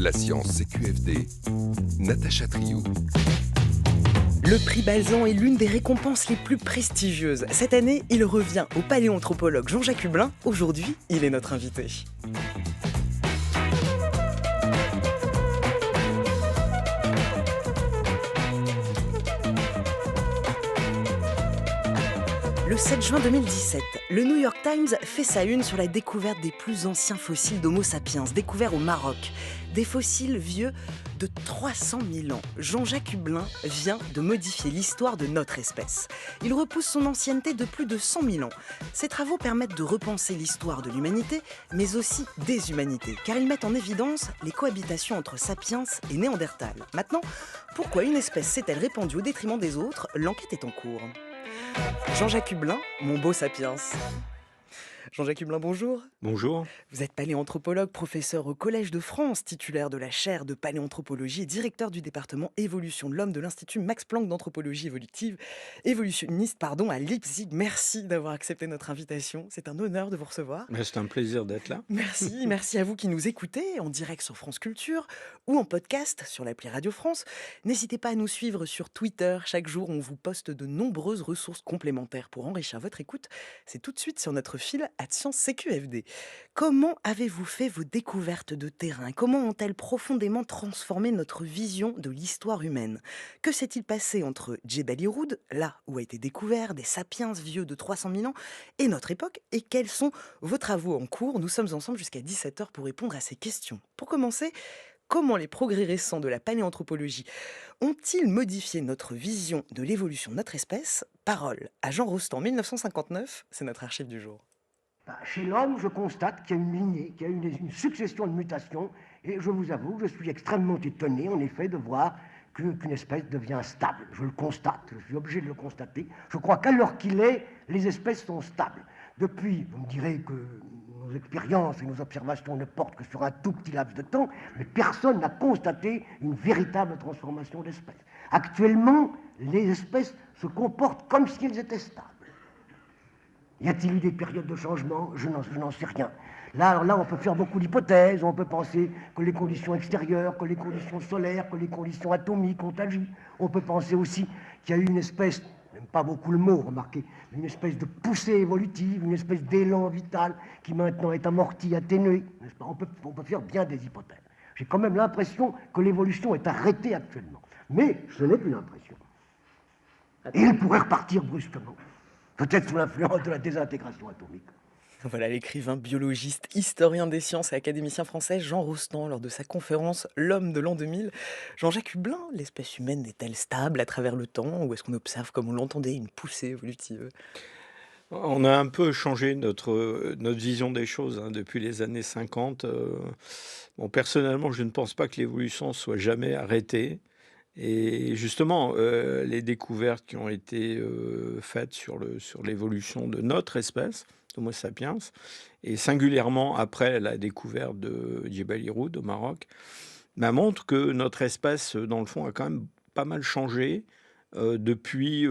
La science CQFD, Natacha Triou. Le prix Balzan est l'une des récompenses les plus prestigieuses. Cette année, il revient au paléanthropologue Jean-Jacques Hublin. Aujourd'hui, il est notre invité. Le 7 juin 2017, le New York Times fait sa une sur la découverte des plus anciens fossiles d'Homo sapiens, découverts au Maroc. Des fossiles vieux de 300 000 ans. Jean-Jacques Hublin vient de modifier l'histoire de notre espèce. Il repousse son ancienneté de plus de 100 000 ans. Ses travaux permettent de repenser l'histoire de l'humanité, mais aussi des humanités, car ils mettent en évidence les cohabitations entre sapiens et néandertal. Maintenant, pourquoi une espèce s'est-elle répandue au détriment des autres? L'enquête est en cours. Jean-Jacques Hublin, mon beau sapiens. Jean-Jacques Hublin, bonjour. Bonjour. Vous êtes paléanthropologue, professeur au Collège de France, titulaire de la chaire de paléanthropologie et directeur du département évolution de l'homme de l'Institut Max Planck d'anthropologie évolutionniste à Leipzig. Merci d'avoir accepté notre invitation. C'est un honneur de vous recevoir. C'est un plaisir d'être là. Merci à vous qui nous écoutez en direct sur France Culture ou en podcast sur l'appli Radio France. N'hésitez pas à nous suivre sur Twitter. Chaque jour, on vous poste de nombreuses ressources complémentaires pour enrichir votre écoute. C'est tout de suite sur notre fil Science CQFD. Comment avez-vous fait vos découvertes de terrain? Comment ont-elles profondément transformé notre vision de l'histoire humaine? Que s'est-il passé entre Djebel Irhoud, là où a été découvert des sapiens vieux de 300 000 ans, et notre époque? Et quels sont vos travaux en cours? Nous sommes ensemble jusqu'à 17h pour répondre à ces questions. Pour commencer, comment les progrès récents de la paléanthropologie ont-ils modifié notre vision de l'évolution de notre espèce? Parole à Jean Rostand, 1959, c'est notre archive du jour. Chez l'homme, je constate qu'il y a une lignée, qu'il y a une succession de mutations, et je vous avoue que je suis extrêmement étonné, en effet, de voir qu'une espèce devient stable. Je le constate, je suis obligé de le constater. Je crois qu'à l'heure qu'il est, les espèces sont stables. Depuis, vous me direz que nos expériences et nos observations ne portent que sur un tout petit laps de temps, mais personne n'a constaté une véritable transformation d'espèces. Actuellement, les espèces se comportent comme si elles étaient stables. Y a-t-il eu des périodes de changement? Je n'en sais rien. Là, on peut faire beaucoup d'hypothèses. On peut penser que les conditions extérieures, que les conditions solaires, que les conditions atomiques ont agi. On peut penser aussi qu'il y a eu une espèce, j'aime pas beaucoup le mot, remarquez, une espèce de poussée évolutive, une espèce d'élan vital qui maintenant est amorti, atténué. N'est-ce pas? On peut faire bien des hypothèses. J'ai quand même l'impression que l'évolution est arrêtée actuellement. Mais ce n'est plus l'impression. Et elle pourrait repartir brusquement. Peut-être sous l'influence de la désintégration atomique. Voilà l'écrivain, biologiste, historien des sciences et académicien français Jean Rostand lors de sa conférence L'homme de l'an 2000. Jean-Jacques Hublin, l'espèce humaine est-elle stable à travers le temps ou est-ce qu'on observe, comme on l'entendait, une poussée évolutive? On a un peu changé notre vision des choses depuis les années 50. Personnellement, je ne pense pas que l'évolution soit jamais arrêtée. Et justement, les découvertes qui ont été faites sur l'évolution de notre espèce, Homo sapiens, et singulièrement après la découverte de Djebel Irhoud au Maroc, montrent que notre espèce, dans le fond, a quand même pas mal changé depuis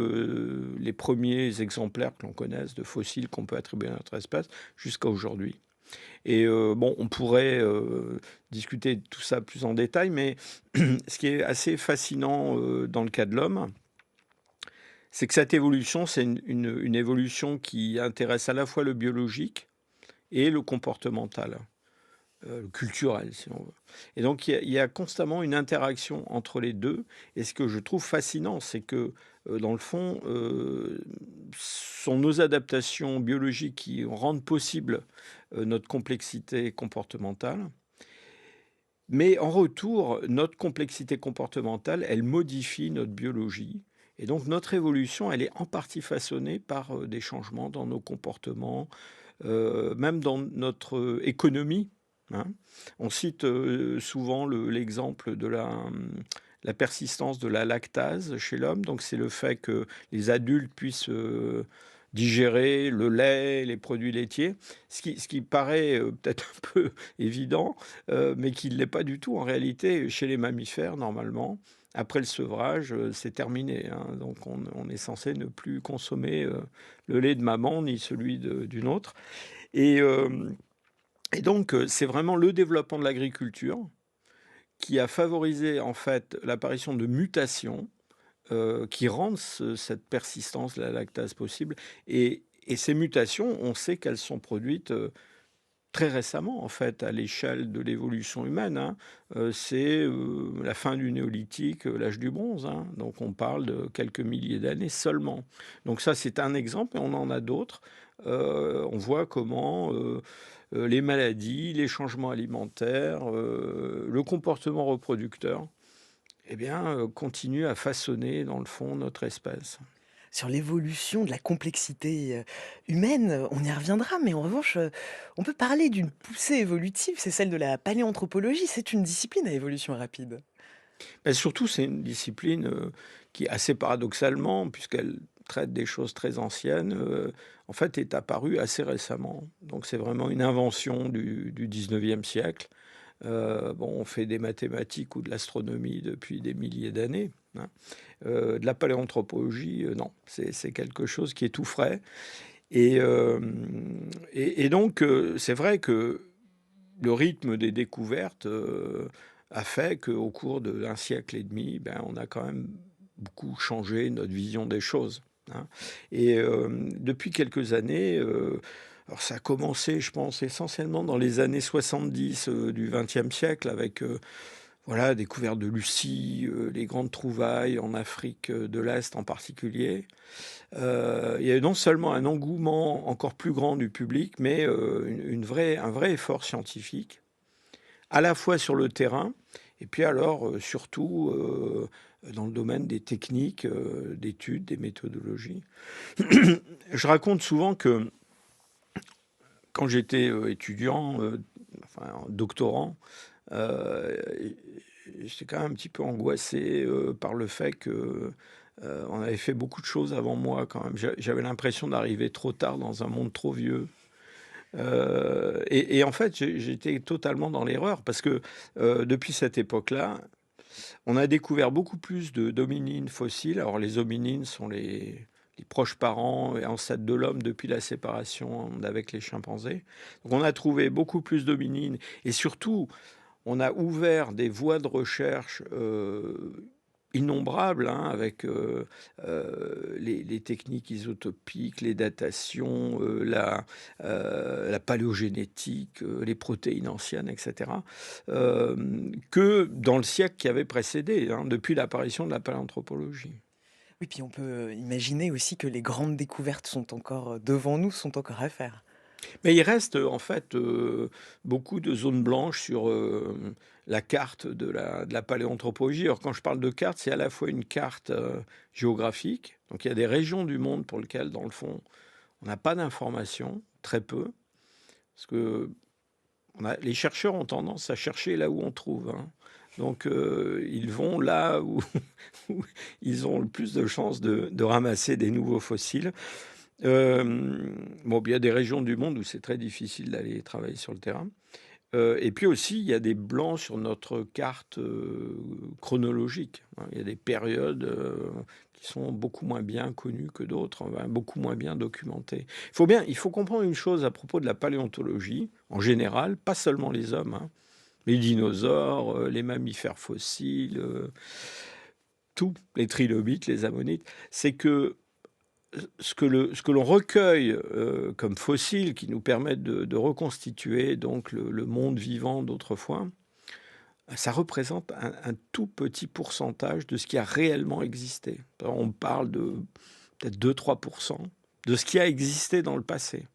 les premiers exemplaires que l'on connaisse de fossiles qu'on peut attribuer à notre espèce jusqu'à aujourd'hui. Et on pourrait discuter de tout ça plus en détail, mais ce qui est assez fascinant dans le cas de l'homme, c'est que cette évolution, c'est une évolution qui intéresse à la fois le biologique et le comportemental, le culturel, si on veut. Et donc, il y a constamment une interaction entre les deux. Et ce que je trouve fascinant, c'est que, dans le fond, sont nos adaptations biologiques qui rendent possible notre complexité comportementale. Mais en retour, notre complexité comportementale, elle modifie notre biologie. Et donc, notre évolution, elle est en partie façonnée par des changements dans nos comportements, même dans notre économie. On cite souvent l'exemple de la persistance de la lactase chez l'homme. Donc, c'est le fait que les adultes puissent digérer le lait, les produits laitiers, ce qui paraît peut-être un peu évident, mais qui ne l'est pas du tout en réalité chez les mammifères, normalement. Après le sevrage, c'est terminé. Donc, on est censé ne plus consommer le lait de maman ni celui d'une autre. Et donc, c'est vraiment le développement de l'agriculture qui a favorisé en fait l'apparition de mutations qui rendent cette persistance de la lactase possible. Et ces mutations, on sait qu'elles sont produites très récemment, en fait, à l'échelle de l'évolution humaine, hein. C'est la fin du néolithique, l'âge du bronze, hein. Donc on parle de quelques milliers d'années seulement. Donc ça, c'est un exemple, et on en a d'autres. On voit comment les maladies, les changements alimentaires, le comportement reproducteur, eh bien, continuent à façonner, dans le fond, notre espèce. Sur l'évolution de la complexité, humaine, on y reviendra, mais en revanche, on peut parler d'une poussée évolutive, c'est celle de la paléanthropologie. C'est une discipline à évolution rapide. Et surtout, c'est une discipline, qui assez paradoxalement, puisqu'elle traite des choses très anciennes, en fait, est apparue assez récemment. Donc c'est vraiment une invention du 19e siècle. Bon, on fait des mathématiques ou de l'astronomie depuis des milliers d'années, hein. De la paléanthropologie, non, c'est quelque chose qui est tout frais. Et donc, c'est vrai que le rythme des découvertes, a fait qu'au cours d'un siècle et demi, ben, on a quand même beaucoup changé notre vision des choses, hein. Et depuis quelques années, alors ça a commencé, je pense, essentiellement dans les années 70 du XXe siècle avec voilà, découverte de Lucie, les grandes trouvailles en Afrique de l'Est en particulier. Il y a eu non seulement un engouement encore plus grand du public, mais un vrai effort scientifique, à la fois sur le terrain, et puis alors surtout dans le domaine des techniques, d'études, des méthodologies. Je raconte souvent que quand j'étais étudiant, enfin doctorant, euh, j'étais quand même un petit peu angoissé par le fait que on avait fait beaucoup de choses avant moi quand même. J'avais l'impression d'arriver trop tard dans un monde trop vieux. Et en fait, j'étais totalement dans l'erreur parce que depuis cette époque-là, on a découvert beaucoup plus d'hominines fossiles. Alors les hominines sont les proches parents et ancêtres de l'homme depuis la séparation avec les chimpanzés. Donc on a trouvé beaucoup plus d'hominines et surtout, on a ouvert des voies de recherche innombrables, hein, avec les techniques isotopiques, les datations, la paléogénétique, les protéines anciennes, etc., que dans le siècle qui avait précédé, hein, depuis l'apparition de la paléanthropologie. Oui, puis on peut imaginer aussi que les grandes découvertes sont encore devant nous, sont encore à faire. Mais il reste en fait beaucoup de zones blanches sur la carte de la paléanthropologie. Alors quand je parle de carte, c'est à la fois une carte géographique, donc il y a des régions du monde pour lesquelles, dans le fond, on n'a pas d'informations, très peu, parce que les chercheurs ont tendance à chercher là où on trouve, hein. Donc ils vont là où, où ils ont le plus de chances de ramasser des nouveaux fossiles. Bon, il y a des régions du monde où c'est très difficile d'aller travailler sur le terrain. Et puis aussi, il y a des blancs sur notre carte chronologique, hein. Il y a des périodes qui sont beaucoup moins bien connues que d'autres, hein, beaucoup moins bien documentées. Il faut comprendre une chose à propos de la paléontologie, en général, pas seulement les hommes, hein, les dinosaures, les mammifères fossiles, tous les trilobites, les ammonites, c'est que ce que l'on recueille comme fossiles qui nous permettent de reconstituer donc le monde vivant d'autrefois, ça représente un tout petit pourcentage de ce qui a réellement existé. On parle de peut-être 2-3% de ce qui a existé dans le passé.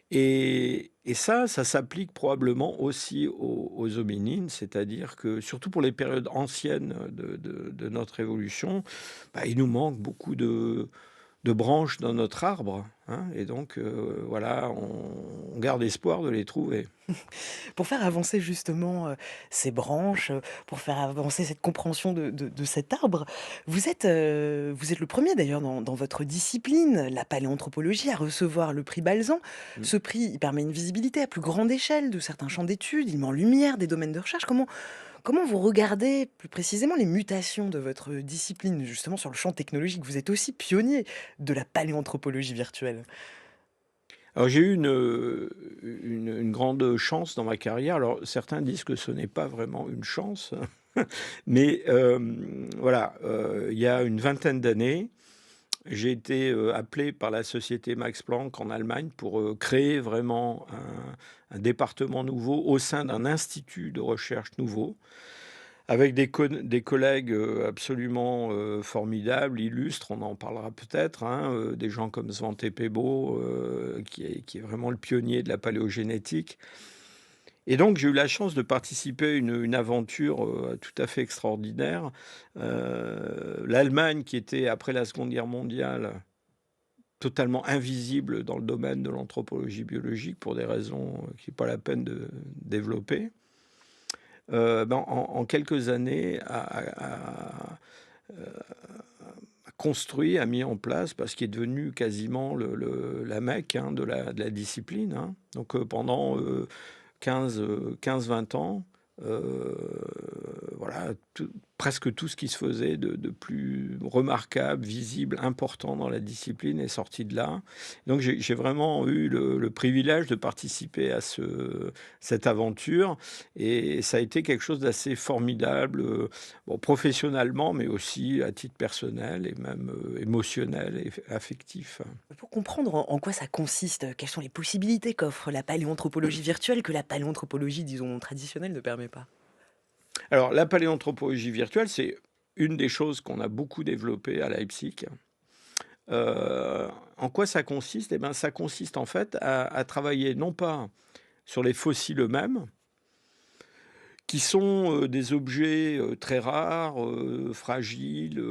Et ça s'applique probablement aussi aux hominines, c'est-à-dire que surtout pour les périodes anciennes de notre évolution, bah, il nous manque beaucoup de branches dans notre arbre, hein, et donc voilà, on garde espoir de les trouver. Pour faire avancer justement, ces branches, pour faire avancer cette compréhension de cet arbre, vous êtes le premier d'ailleurs dans votre discipline, la paléanthropologie, à recevoir le prix Balzan. Mm. Ce prix, il permet une visibilité à plus grande échelle de certains champs d'études, il met en lumière des domaines de recherche. Comment vous regardez plus précisément les mutations de votre discipline, justement sur le champ technologique? Vous êtes aussi pionnier de la paléanthropologie virtuelle. Alors j'ai eu une grande chance dans ma carrière. Alors certains disent que ce n'est pas vraiment une chance, mais voilà, il y a une vingtaine d'années, j'ai été appelé par la société Max Planck en Allemagne pour créer vraiment un département nouveau au sein d'un institut de recherche nouveau, avec des collègues absolument formidables, illustres, on en parlera peut-être, hein, des gens comme Svante Pääbo, qui est vraiment le pionnier de la paléogénétique. Et donc, j'ai eu la chance de participer à une aventure tout à fait extraordinaire. L'Allemagne, qui était, après la Seconde Guerre mondiale, totalement invisible dans le domaine de l'anthropologie biologique pour des raisons qui n'est pas la peine de développer, en quelques années, a construit, a mis en place, parce qu'il est devenu quasiment la Mecque, hein, de la discipline, hein. Donc pendant 15-20 ans, voilà, presque tout ce qui se faisait de plus remarquable, visible, important dans la discipline est sorti de là. Donc j'ai vraiment eu le privilège de participer à cette aventure, et ça a été quelque chose d'assez formidable, bon, professionnellement, mais aussi à titre personnel et même émotionnel et affectif. Pour comprendre en quoi ça consiste, quelles sont les possibilités qu'offre la paléoanthropologie virtuelle que la paléoanthropologie, disons, traditionnelle ne permet pas? Alors, la paléanthropologie virtuelle, c'est une des choses qu'on a beaucoup développées à Leipzig. En quoi ça consiste? Eh ben, ça consiste en fait à travailler non pas sur les fossiles eux-mêmes, qui sont des objets très rares, fragiles,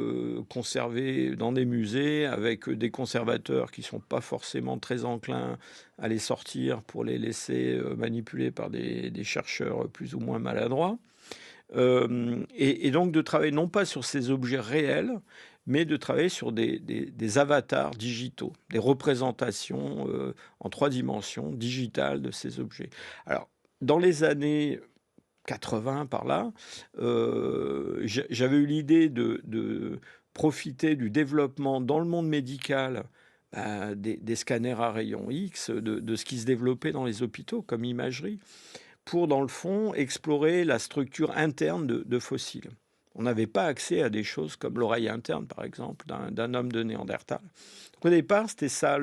conservés dans des musées, avec des conservateurs qui ne sont pas forcément très enclins à les sortir pour les laisser manipuler par des chercheurs plus ou moins maladroits. Et donc de travailler non pas sur ces objets réels, mais de travailler sur des avatars digitaux, des représentations en 3 dimensions digitales de ces objets. Alors, dans les années 80 par là, j'avais eu l'idée de profiter du développement dans le monde médical, des scanners à rayons X, de ce qui se développait dans les hôpitaux comme imagerie, pour, dans le fond, explorer la structure interne de fossiles. On n'avait pas accès à des choses comme l'oreille interne, par exemple, d'un homme de Néandertal. Donc, au départ, c'était ça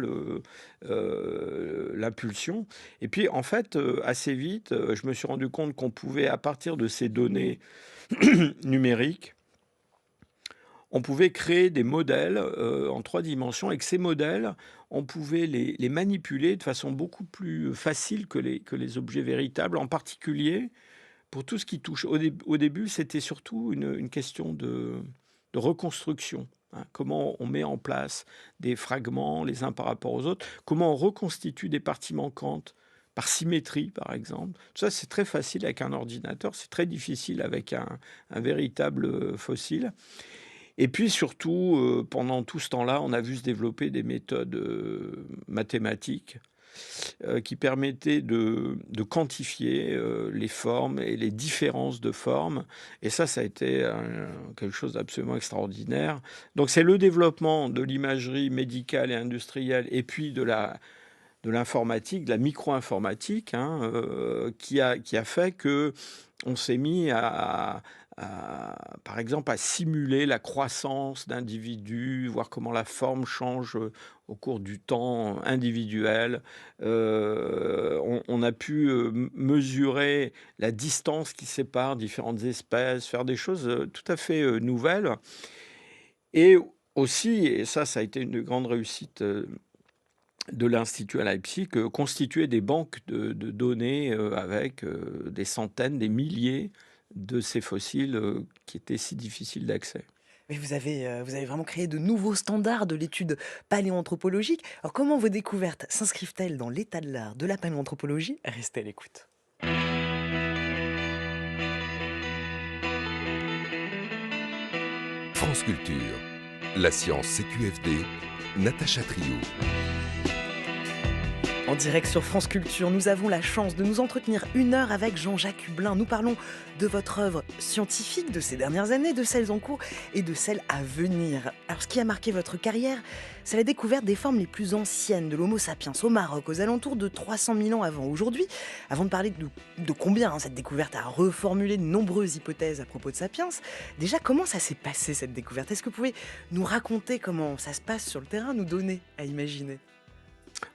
l'impulsion. Et puis, en fait, assez vite, je me suis rendu compte qu'on pouvait, à partir de ces données numériques, on pouvait créer des modèles en 3 dimensions, et que ces modèles, on pouvait les manipuler de façon beaucoup plus facile que les objets véritables, en particulier pour tout ce qui touche. Au début, c'était surtout une question de reconstruction, hein. Comment on met en place des fragments les uns par rapport aux autres, comment on reconstitue des parties manquantes par symétrie, par exemple. Tout ça, c'est très facile avec un ordinateur, c'est très difficile avec un véritable fossile. Et puis surtout, pendant tout ce temps-là, on a vu se développer des méthodes mathématiques qui permettaient de quantifier les formes et les différences de formes. Et ça a été quelque chose d'absolument extraordinaire. Donc c'est le développement de l'imagerie médicale et industrielle, et puis de l'informatique, de la micro-informatique, hein, qui a fait que on s'est mis par exemple, à simuler la croissance d'individus, voir comment la forme change au cours du temps individuel. On a pu mesurer la distance qui sépare différentes espèces, faire des choses tout à fait nouvelles. Et aussi, et ça a été une grande réussite de l'Institut à Leipzig, constituer des banques de données avec des centaines, des milliers de ces fossiles qui étaient si difficiles d'accès. Mais vous avez vraiment créé de nouveaux standards de l'étude paléoanthropologique. Alors comment vos découvertes s'inscrivent-elles dans l'état de l'art de la paléoanthropologie? Restez à l'écoute. France Culture. La science CQFD. Natacha Trio. En direct sur France Culture, nous avons la chance de nous entretenir 1 heure avec Jean-Jacques Hublin. Nous parlons de votre œuvre scientifique de ces dernières années, de celles en cours et de celles à venir. Alors, ce qui a marqué votre carrière, c'est la découverte des formes les plus anciennes de l'Homo sapiens au Maroc, aux alentours de 300 000 ans avant. Aujourd'hui, avant de parler de combien cette découverte a reformulé de nombreuses hypothèses à propos de Sapiens, déjà, comment ça s'est passé cette découverte? Est-ce que vous pouvez nous raconter comment ça se passe sur le terrain, nous donner à imaginer?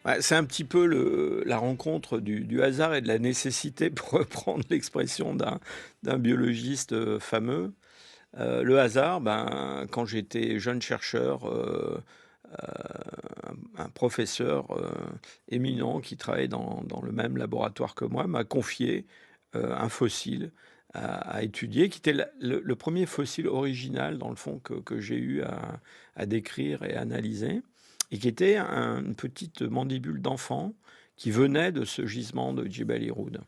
Ouais, c'est un petit peu la rencontre du hasard et de la nécessité, pour reprendre l'expression d'un biologiste fameux. Le hasard, quand j'étais jeune chercheur, un professeur éminent qui travaillait dans le même laboratoire que moi m'a confié un fossile à étudier, qui était le premier fossile original, dans le fond, que j'ai eu à décrire et analyser, et qui était une petite mandibule d'enfant qui venait de ce gisement de Djebel Irhoud.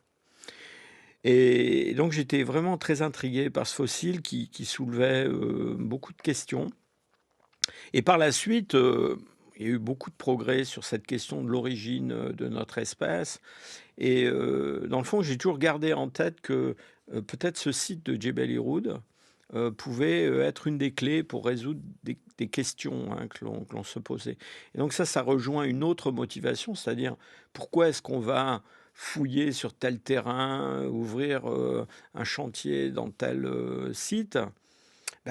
Et donc j'étais vraiment très intrigué par ce fossile qui soulevait beaucoup de questions. Et par la suite, il y a eu beaucoup de progrès sur cette question de l'origine de notre espèce. Et dans le fond, j'ai toujours gardé en tête que peut-être ce site de Djebel Irhoud pouvait être une des clés pour résoudre des questions que l'on se posait. Et donc ça rejoint une autre motivation, c'est-à-dire pourquoi est-ce qu'on va fouiller sur tel terrain, ouvrir un chantier dans tel site?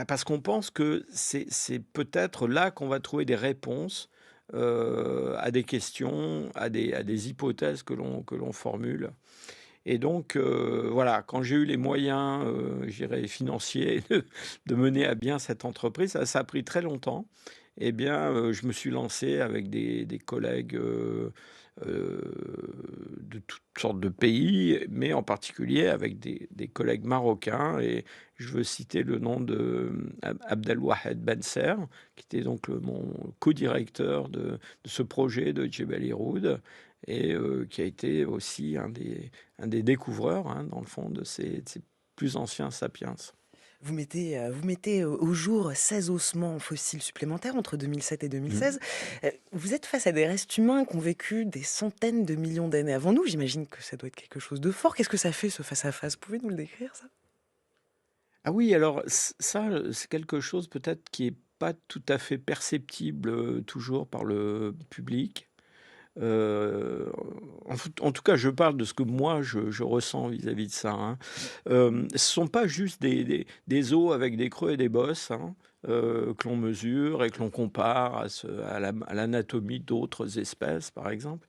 Parce qu'on pense que c'est peut-être là qu'on va trouver des réponses à des questions, à des hypothèses que l'on formule. Et donc, voilà, quand j'ai eu les moyens, je dirais, financiers de mener à bien cette entreprise, ça a pris très longtemps. Eh bien, je me suis lancé avec des collègues de toutes sortes de pays, mais en particulier avec des collègues marocains. Et je veux citer le nom de Abdelwahed Benser, qui était donc mon co-directeur de ce projet de Djebel Irhoud, et qui a été aussi un des découvreurs, dans le fond, de ces plus anciens sapiens. Vous mettez au jour 16 ossements fossiles supplémentaires entre 2007 et 2016. Vous êtes face à des restes humains qui ont vécu des centaines de millions d'années avant nous. J'imagine que ça doit être quelque chose de fort. Qu'est-ce que ça fait, ce face-à-face? Vous pouvez nous le décrire, ça? Ah oui, alors ça, c'est quelque chose peut-être qui est pas tout à fait perceptible toujours par le public. En tout cas, je parle de ce que moi je ressens vis-à-vis de ça, hein. Ce sont pas juste des os avec des creux et des bosses, que l'on mesure et que l'on compare à l'anatomie d'autres espèces, par exemple.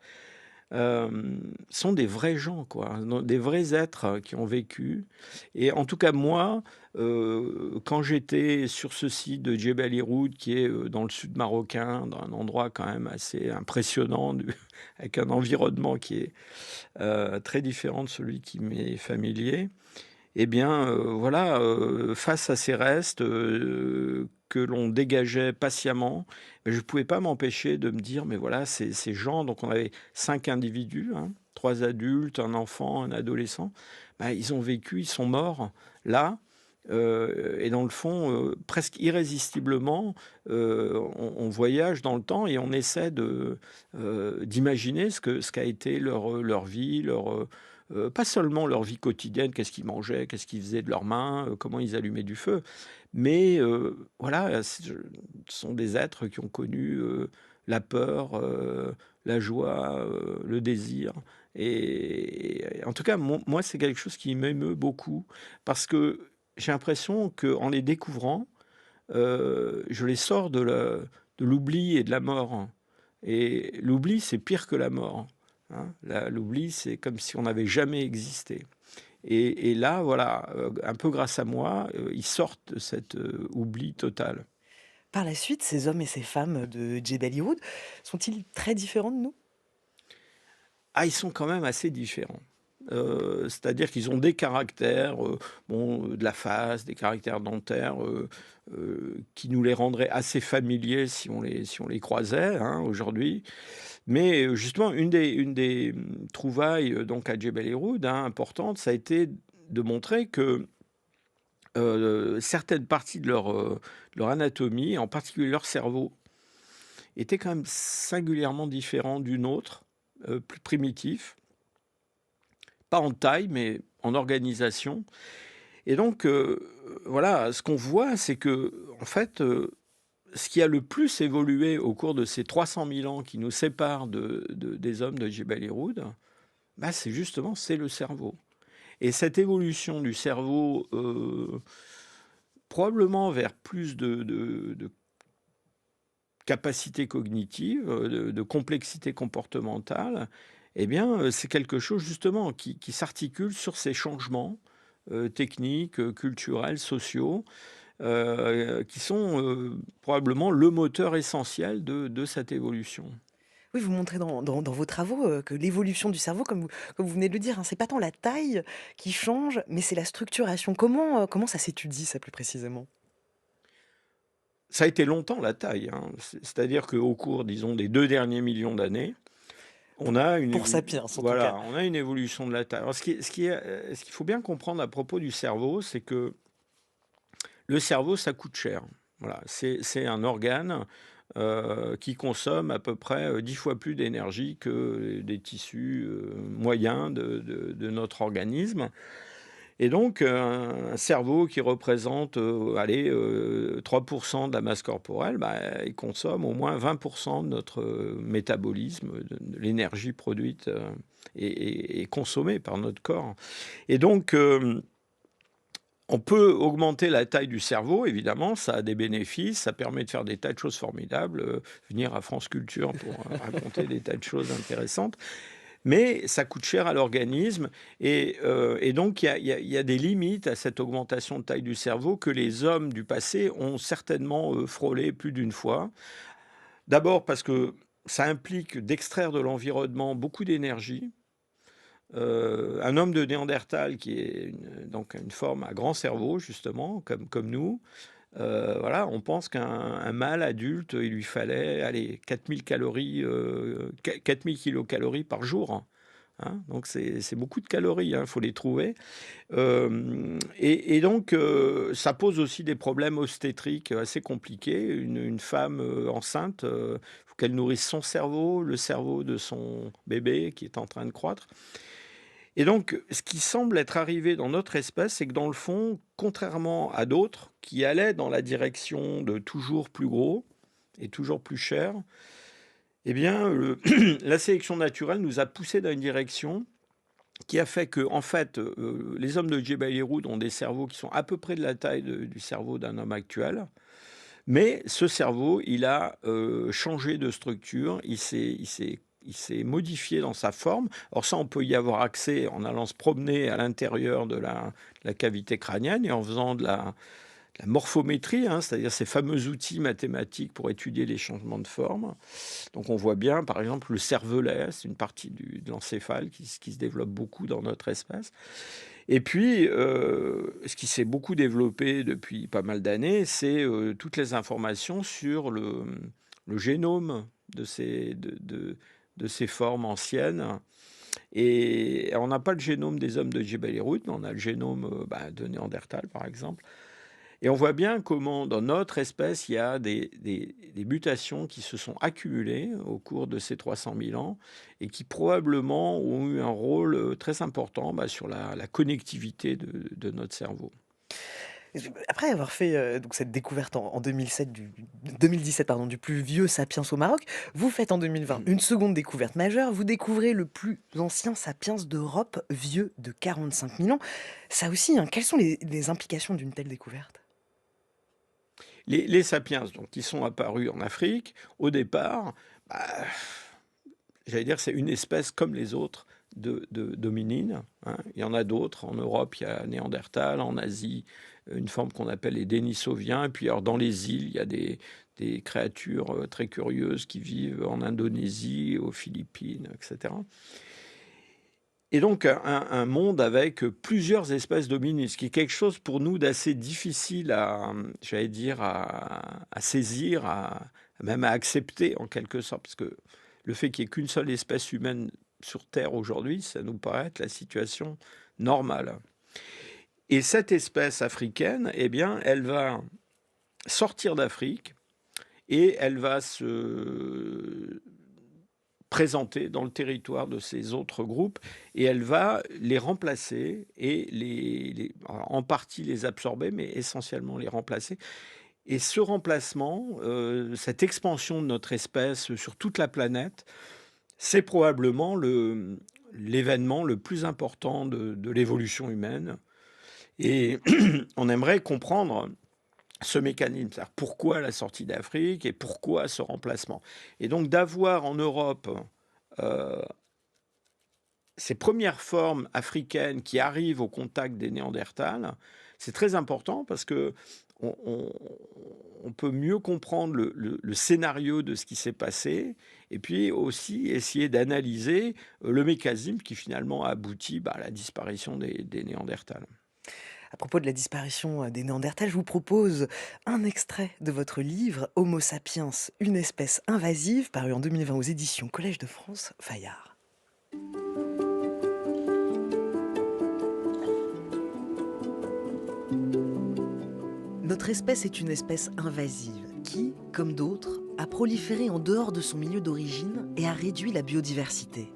Sont des vrais gens, quoi, des vrais êtres qui ont vécu. Et en tout cas, moi, quand j'étais sur ce site de Djebel Irhoud, qui est dans le sud marocain, dans un endroit quand même assez impressionnant, avec un environnement qui est très différent de celui qui m'est familier, eh bien, voilà, face à ces restes que l'on dégageait patiemment, je ne pouvais pas m'empêcher de me dire, mais voilà, ces gens, donc on avait 5 individus, 3 adultes, un enfant, un adolescent, ils ont vécu, ils sont morts là, et dans le fond, presque irrésistiblement, on voyage dans le temps et on essaie d'imaginer ce qu'a été leur vie, pas seulement leur vie quotidienne, qu'est-ce qu'ils mangeaient, qu'est-ce qu'ils faisaient de leurs mains, comment ils allumaient du feu, mais voilà, ce sont des êtres qui ont connu la peur, la joie, le désir. Et en tout cas, moi, c'est quelque chose qui m'émeut beaucoup, parce que j'ai l'impression qu'en les découvrant, je les sors de l'oubli et de la mort. Et l'oubli, c'est pire que la mort. L'oubli, c'est comme si on n'avait jamais existé. Et là, voilà, un peu grâce à moi, ils sortent de cet oubli total. Par la suite, ces hommes et ces femmes de Djebel Irhoud sont-ils très différents de nous? Ah, ils sont quand même assez différents. C'est-à-dire qu'ils ont des caractères, de la face, des caractères dentaires, qui nous les rendraient assez familiers si on les croisait, aujourd'hui. Mais justement, une des trouvailles donc à Djebel Irhoud, importante, ça a été de montrer que certaines parties de leur anatomie, en particulier leur cerveau, étaient quand même singulièrement différents d'une autre, plus primitif, pas en taille, mais en organisation. Et donc, voilà, ce qu'on voit, c'est que, en fait, ce qui a le plus évolué au cours de ces 300 000 ans qui nous séparent des hommes de Jebel Irhoud, bah, c'est le cerveau. Et cette évolution du cerveau, probablement vers plus de capacité cognitive, de complexité comportementale, eh bien, c'est quelque chose justement qui s'articule sur ces changements techniques, culturels, sociaux, qui sont probablement le moteur essentiel de cette évolution. Oui, vous montrez dans vos travaux que l'évolution du cerveau, comme vous venez de le dire, hein, c'est pas tant la taille qui change, mais c'est la structuration. Comment ça s'étudie, ça, plus précisément? Ça a été longtemps la taille, hein. C'est-à-dire qu'au cours, disons, des 2 derniers millions d'années, on a une Pour Sapiens, en tout cas. voilà, on a une évolution de la taille. Alors ce qu'il faut bien comprendre à propos du cerveau, c'est que le cerveau, ça coûte cher. Voilà, c'est un organe qui consomme à peu près 10 fois plus d'énergie que des tissus moyens de notre organisme. Et donc, un cerveau qui représente, 3% de la masse corporelle, bah, il consomme au moins 20% de notre métabolisme, de l'énergie produite et consommée par notre corps. Et donc, on peut augmenter la taille du cerveau, évidemment, ça a des bénéfices, ça permet de faire des tas de choses formidables, venir à France Culture pour raconter des tas de choses intéressantes. Mais ça coûte cher à l'organisme et donc il y a des limites à cette augmentation de taille du cerveau que les hommes du passé ont certainement frôlé plus d'une fois. D'abord parce que ça implique d'extraire de l'environnement beaucoup d'énergie. Un homme de Néandertal qui est donc une forme à grand cerveau, justement, comme nous, voilà, on pense qu'un mâle adulte, il lui fallait, allez, 4000 calories, 4000 kilocalories par jour. Hein. Donc c'est beaucoup de calories, il faut les trouver. Et donc, ça pose aussi des problèmes obstétriques assez compliqués. Une femme enceinte, il faut qu'elle nourrisse son cerveau, le cerveau de son bébé qui est en train de croître. Et donc, ce qui semble être arrivé dans notre espèce, c'est que dans le fond, contrairement à d'autres qui allaient dans la direction de toujours plus gros et toujours plus cher, eh bien, la sélection naturelle nous a poussé dans une direction qui a fait que, en fait, les hommes de Jebel Irhoud ont des cerveaux qui sont à peu près de la taille du cerveau d'un homme actuel. Mais ce cerveau, il a changé de structure, il s'est modifié dans sa forme. Alors ça, on peut y avoir accès en allant se promener à l'intérieur de la cavité crânienne et en faisant de la morphométrie, hein, c'est-à-dire ces fameux outils mathématiques pour étudier les changements de forme. Donc on voit bien, par exemple, le cervelet, c'est une partie de l'encéphale qui se développe beaucoup dans notre espèce. Et puis, ce qui s'est beaucoup développé depuis pas mal d'années, c'est toutes les informations sur le génome de ces formes anciennes. Et on n'a pas le génome des hommes de Jebel Irhoud, mais on a le génome de Néandertal, par exemple. Et on voit bien comment, dans notre espèce, il y a des mutations qui se sont accumulées au cours de ces 300 000 ans et qui probablement ont eu un rôle très important sur la connectivité de notre cerveau. Après avoir fait donc cette découverte en 2017 pardon, du plus vieux sapiens au Maroc, vous faites en 2020 une seconde découverte majeure. Vous découvrez le plus ancien sapiens d'Europe, vieux de 45 000 ans. Ça aussi, hein, quelles sont les implications d'une telle découverte? Les sapiens, donc, qui sont apparus en Afrique, au départ, j'allais dire, c'est une espèce comme les autres d'hominines. Hein. Il y en a d'autres. En Europe, il y a Néandertal. En Asie, une forme qu'on appelle les Denisoviens. Et puis, alors, dans les îles, il y a des créatures très curieuses qui vivent en Indonésie, aux Philippines, etc. Et donc, un monde avec plusieurs espèces d'hominines, ce qui est quelque chose pour nous d'assez difficile j'allais dire, à saisir, même à accepter en quelque sorte, parce que le fait qu'il n'y ait qu'une seule espèce humaine sur Terre aujourd'hui, ça nous paraît être la situation normale. Et cette espèce africaine, eh bien, elle va sortir d'Afrique et elle va se présentées dans le territoire de ces autres groupes et elle va les remplacer et alors, en partie les absorber, mais essentiellement les remplacer. Et ce remplacement, cette expansion de notre espèce sur toute la planète, c'est probablement l'événement le plus important de l'évolution humaine. Et on aimerait comprendre ce mécanisme, c'est-à-dire pourquoi la sortie d'Afrique et pourquoi ce remplacement. Et donc d'avoir en Europe euh, ces premières formes africaines qui arrivent au contact des Néandertals, c'est très important parce que on peut mieux comprendre le scénario de ce qui s'est passé et puis aussi essayer d'analyser le mécanisme qui finalement a abouti à la disparition des Néandertals. À propos de la disparition des Néandertals, je vous propose un extrait de votre livre Homo sapiens, une espèce invasive, paru en 2020 aux éditions Collège de France, Fayard. Notre espèce est une espèce invasive qui, comme d'autres, a proliféré en dehors de son milieu d'origine et a réduit la biodiversité.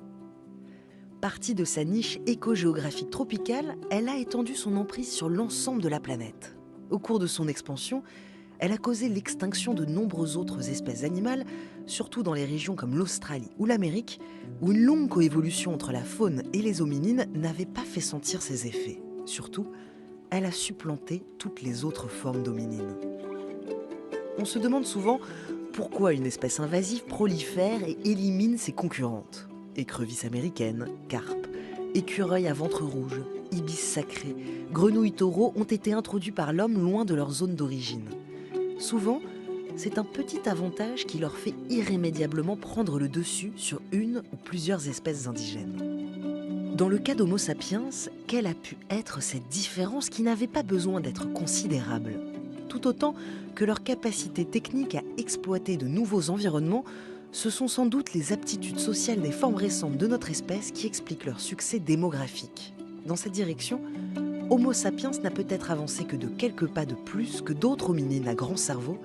Partie de sa niche écogéographique tropicale, elle a étendu son emprise sur l'ensemble de la planète. Au cours de son expansion, elle a causé l'extinction de nombreuses autres espèces animales, surtout dans les régions comme l'Australie ou l'Amérique, où une longue coévolution entre la faune et les hominines n'avait pas fait sentir ses effets. Surtout, elle a supplanté toutes les autres formes d'hominines. On se demande souvent pourquoi une espèce invasive prolifère et élimine ses concurrentes. Écrevisses américaines, carpes, écureuils à ventre rouge, ibis sacrés, grenouilles taureaux ont été introduits par l'homme loin de leur zone d'origine. Souvent, c'est un petit avantage qui leur fait irrémédiablement prendre le dessus sur une ou plusieurs espèces indigènes. Dans le cas d'Homo sapiens, quelle a pu être cette différence qui n'avait pas besoin d'être considérable ? Tout autant que leur capacité technique à exploiter de nouveaux environnements, ce sont sans doute les aptitudes sociales des formes récentes de notre espèce qui expliquent leur succès démographique. Dans cette direction, Homo sapiens n'a peut-être avancé que de quelques pas de plus que d'autres hominines à grand cerveau,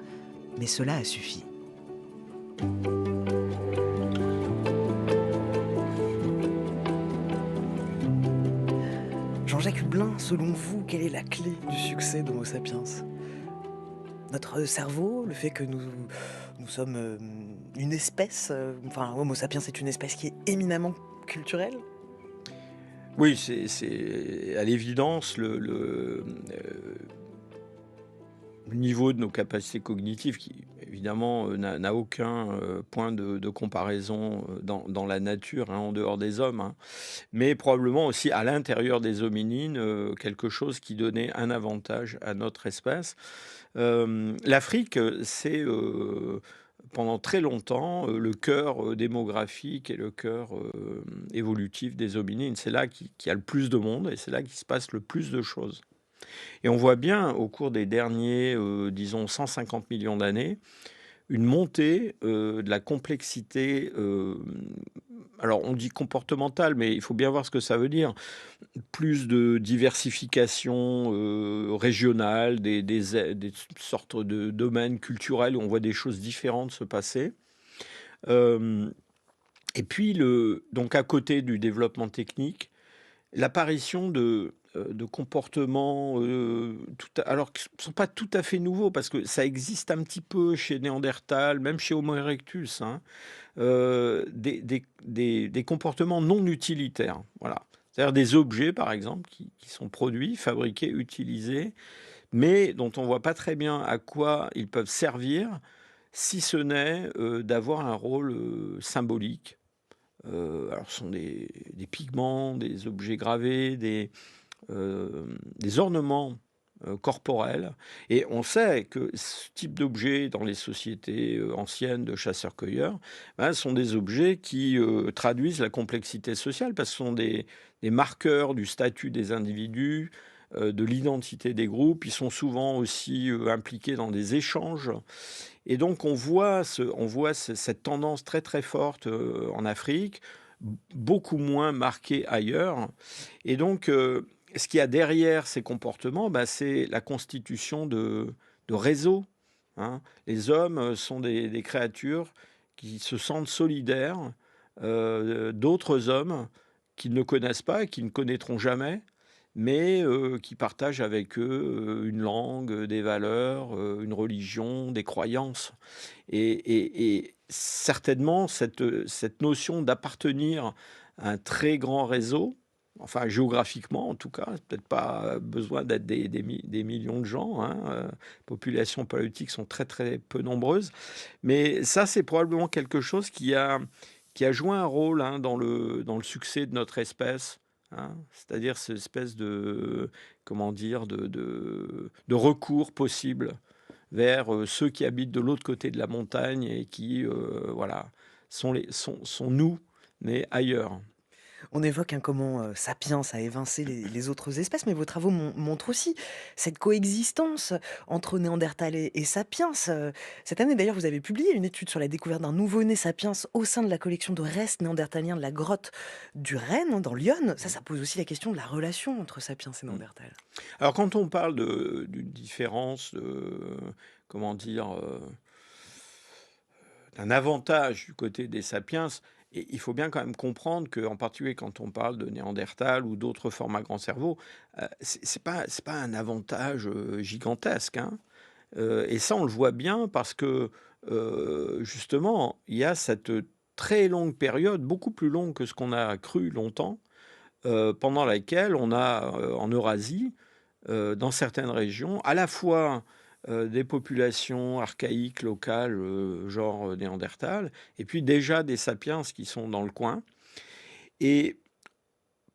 mais cela a suffi. Jean-Jacques Hublin, selon vous, quelle est la clé du succès d'Homo sapiens ? Notre cerveau, le fait que nous sommes une espèce, enfin Homo sapiens est une espèce qui est éminemment culturelle ? Oui, c'est à l'évidence le niveau de nos capacités cognitives qui, évidemment, n'a aucun point de comparaison dans la nature, en dehors des hommes, hein. Mais probablement aussi à l'intérieur des hominines, quelque chose qui donnait un avantage à notre espèce. L'Afrique, c'est pendant très longtemps le cœur démographique et le cœur évolutif des hominines. C'est là qu'il y a le plus de monde et c'est là qu'il se passe le plus de choses. Et on voit bien au cours des derniers, disons, 150 millions d'années, une montée de la complexité. Alors on dit comportementale, mais il faut bien voir ce que ça veut dire. Plus de diversification régionale, des sortes de domaines culturels où on voit des choses différentes se passer. Et puis, donc à côté du développement technique, l'apparition de comportements, alors qui ne sont pas tout à fait nouveaux, parce que ça existe un petit peu chez Néandertal, même chez Homo erectus, hein, des comportements non utilitaires. Voilà. C'est-à-dire des objets, par exemple, qui sont produits, fabriqués, utilisés, mais dont on ne voit pas très bien à quoi ils peuvent servir, si ce n'est d'avoir un rôle symbolique. Alors, ce sont des pigments, des objets gravés, des ornements corporels. Et on sait que ce type d'objets dans les sociétés anciennes de chasseurs-cueilleurs sont des objets qui traduisent la complexité sociale, parce que ce sont des marqueurs du statut des individus, de l'identité des groupes. Ils sont souvent aussi impliqués dans des échanges. Et donc on voit cette tendance très très forte en Afrique, beaucoup moins marquée ailleurs. Et donc ce qu'il y a derrière ces comportements, c'est la constitution de réseaux, hein. Les hommes sont des créatures qui se sentent solidaires d'autres hommes qu'ils ne connaissent pas et qu'ils ne connaîtront jamais, mais qui partagent avec eux une langue, des valeurs, une religion, des croyances. Et certainement, cette notion d'appartenir à un très grand réseau, enfin géographiquement en tout cas, peut-être pas besoin d'être des millions de gens, hein, populations paléolithiques sont très très peu nombreuses, mais ça c'est probablement quelque chose qui a joué un rôle, hein, dans le succès de notre espèce, hein. C'est-à-dire cette espèce de, comment dire, de recours possible vers ceux qui habitent de l'autre côté de la montagne et qui, voilà, sont nous, mais ailleurs. On évoque comment Sapiens a évincé les autres espèces, mais vos travaux montrent aussi cette coexistence entre Néandertal et Sapiens. Cette année, d'ailleurs, vous avez publié une étude sur la découverte d'un nouveau-né Sapiens au sein de la collection de restes néandertaliens de la grotte du Rennes, hein, dans l'Yonne. Ça pose aussi la question de la relation entre Sapiens et Mm. Néandertal. Alors quand on parle d'une différence, comment dire, d'un avantage du côté des sapiens, et il faut bien quand même comprendre qu'en particulier quand on parle de Néandertal ou d'autres formes à grand cerveau, c'est pas un avantage gigantesque, hein. Et ça, on le voit bien parce que justement, il y a cette très longue période, beaucoup plus longue que ce qu'on a cru longtemps, pendant laquelle on a en Eurasie, dans certaines régions, à la fois des populations archaïques locales, genre Néandertal, et puis déjà des sapiens qui sont dans le coin. Et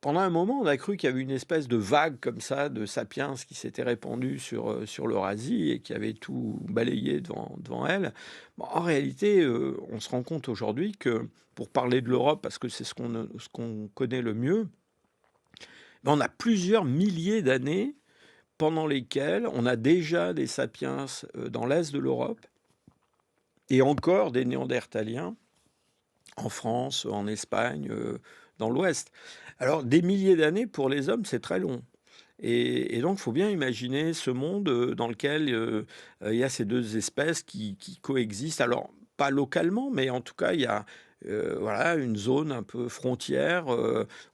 pendant un moment, on a cru qu'il y avait une espèce de vague comme ça de sapiens qui s'était répandue sur l'Eurasie et qui avait tout balayé devant elle. Bon, en réalité, on se rend compte aujourd'hui que, pour parler de l'Europe, parce que c'est ce qu'on connaît le mieux, ben, on a plusieurs milliers d'années pendant lesquelles on a déjà des sapiens dans l'est de l'Europe et encore des néandertaliens en France, en Espagne, dans l'ouest. Alors, des milliers d'années pour les hommes, c'est très long. Et donc, il faut bien imaginer ce monde dans lequel il y a ces deux espèces qui coexistent. Alors, pas localement, mais en tout cas, il y a voilà, une zone un peu frontière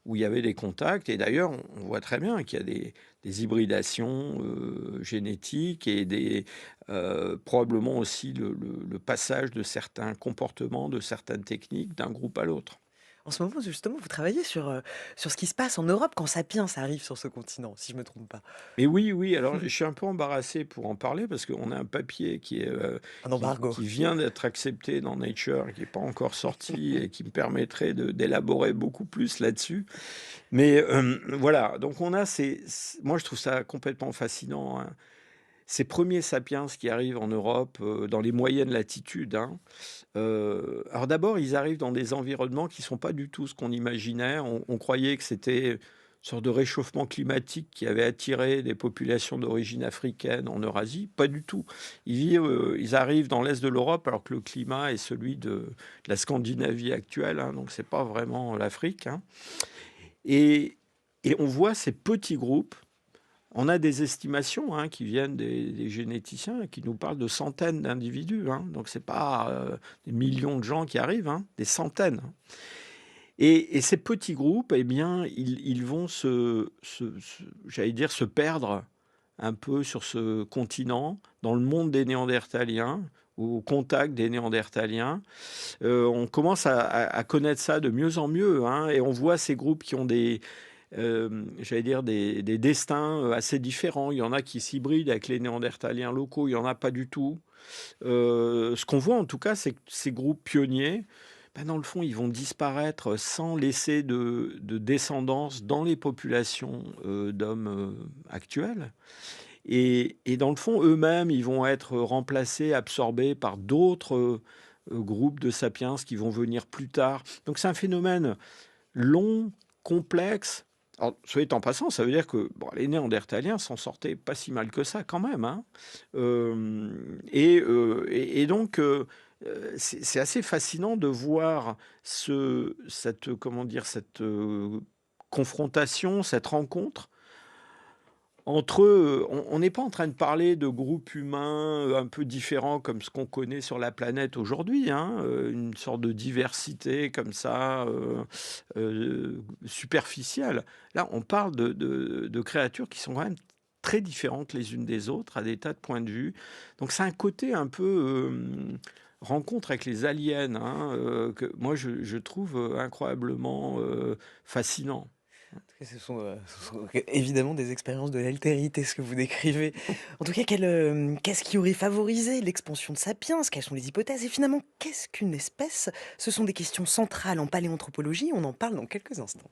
où il y avait des contacts. Et d'ailleurs, on voit très bien qu'il y a des hybridations génétiques et probablement aussi le passage de certains comportements, de certaines techniques d'un groupe à l'autre. En ce moment, justement, vous travaillez sur ce qui se passe en Europe quand Sapiens arrive sur ce continent, si je ne me trompe pas. Mais oui, oui, alors je suis un peu embarrassé pour en parler parce qu'on a un papier Un qui, embargo. qui vient d'être accepté dans Nature et qui n'est pas encore sorti et qui me permettrait d'élaborer beaucoup plus là-dessus. Mais voilà, donc moi je trouve ça complètement fascinant, hein. Ces premiers sapiens qui arrivent en Europe dans les moyennes latitudes, hein. Alors d'abord, ils arrivent dans des environnements qui ne sont pas du tout ce qu'on imaginait. On croyait que c'était une sorte de réchauffement climatique qui avait attiré des populations d'origine africaine en Eurasie. Pas du tout. Ils arrivent dans l'est de l'Europe alors que le climat est celui de la Scandinavie actuelle, hein, donc c'est pas vraiment l'Afrique, hein. Et, et on voit ces petits groupes. On a des estimations, hein, qui viennent des généticiens qui nous parlent de centaines d'individus, hein. Donc c'est pas des millions de gens qui arrivent, hein, des centaines. Et ces petits groupes, eh bien, ils vont j'allais dire, se perdre un peu sur ce continent, dans le monde des Néandertaliens, ou au contact des Néandertaliens. On commence à connaître ça de mieux en mieux, hein, et on voit ces groupes qui ont j'allais dire, des destins assez différents. Il y en a qui s'hybrident avec les Néandertaliens locaux, il n'y en a pas du tout. Ce qu'on voit en tout cas, c'est que ces groupes pionniers, ben, dans le fond, ils vont disparaître sans laisser de descendance dans les populations d'hommes actuels. Et dans le fond, eux-mêmes, ils vont être remplacés, absorbés par d'autres groupes de sapiens qui vont venir plus tard. Donc c'est un phénomène long, complexe. Alors, soit dit en passant, ça veut dire que bon, les Néandertaliens s'en sortaient pas si mal que ça quand même, hein. Et donc, c'est assez fascinant de voir comment dire, cette confrontation, cette rencontre Entre eux, on n'est pas en train de parler de groupes humains un peu différents comme ce qu'on connaît sur la planète aujourd'hui, hein, une sorte de diversité comme ça, superficielle. Là, on parle de créatures qui sont quand même très différentes les unes des autres, à des tas de points de vue. Donc c'est un côté un peu rencontre avec les aliens, hein, que moi je trouve incroyablement fascinant. En tout cas, ce sont évidemment des expériences de l'altérité, ce que vous décrivez. En tout cas, qu'est-ce qui aurait favorisé l'expansion de Sapiens? Quelles sont les hypothèses? Et finalement, qu'est-ce qu'une espèce? Ce sont des questions centrales en paléanthropologie. On en parle dans quelques instants.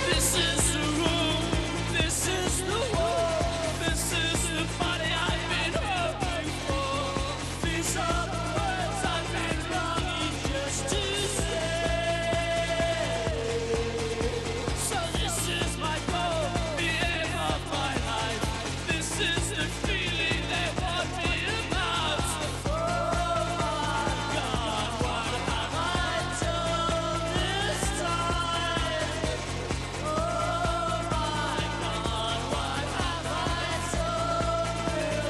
This is the room, this is the wall, this is the body I've been hoping for. These are the words I've been longing just to say. So this is my goal, the aim of my life. This is the feeling they want me about. Oh my God, what have I done this time? Oh my God, what have I done